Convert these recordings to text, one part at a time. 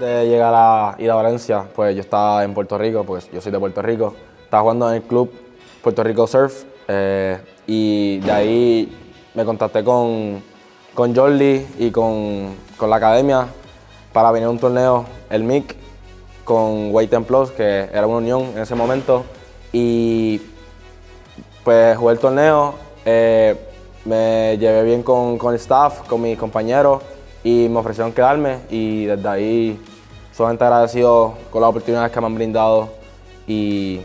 de llegar a ir a Valencia, pues yo estaba en Puerto Rico, pues yo soy de Puerto Rico. Estaba jugando en el club Puerto Rico Surf y de ahí me contacté con Jordi y con la academia para venir a un torneo, el MIC, con Weight Plus, que era una unión en ese momento. Y pues jugué el torneo, me llevé bien con el staff, con mis compañeros y me ofrecieron quedarme y desde ahí solamente agradecido con las oportunidades que me han brindado y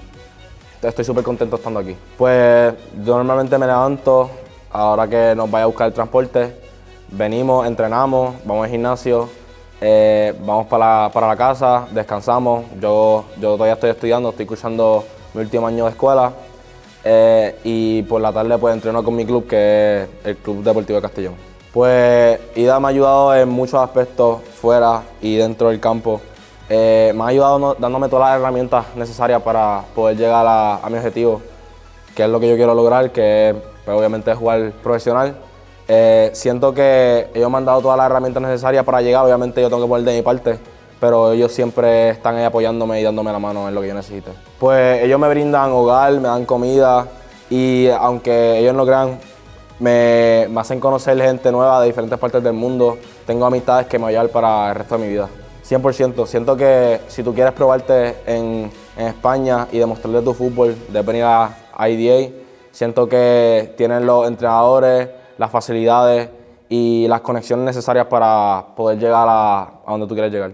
estoy súper contento estando aquí. Pues yo normalmente me levanto, ahora que nos vaya a buscar el transporte, venimos, entrenamos, vamos al gimnasio, vamos para la casa, descansamos. Yo todavía estoy estudiando, estoy cursando mi último año de escuela y por la tarde pues entreno con mi club, que es el Club Deportivo de Castellón. Pues IDA me ha ayudado en muchos aspectos fuera y dentro del campo. Me ha ayudado dándome todas las herramientas necesarias para poder llegar a mi objetivo, que es lo que yo quiero lograr, que es, pues, obviamente es jugar profesional. Siento que ellos me han dado todas las herramientas necesarias para llegar, obviamente yo tengo que poner de mi parte, pero ellos siempre están ahí apoyándome y dándome la mano en lo que yo necesite. Pues ellos me brindan hogar, me dan comida y aunque ellos no crean, me hacen conocer gente nueva de diferentes partes del mundo. Tengo amistades que me van a llevar para el resto de mi vida. 100%. Siento que si tú quieres probarte en España y demostrarle tu fútbol, debes venir a IDA. Siento que tienen los entrenadores, las facilidades y las conexiones necesarias para poder llegar a donde tú quieres llegar.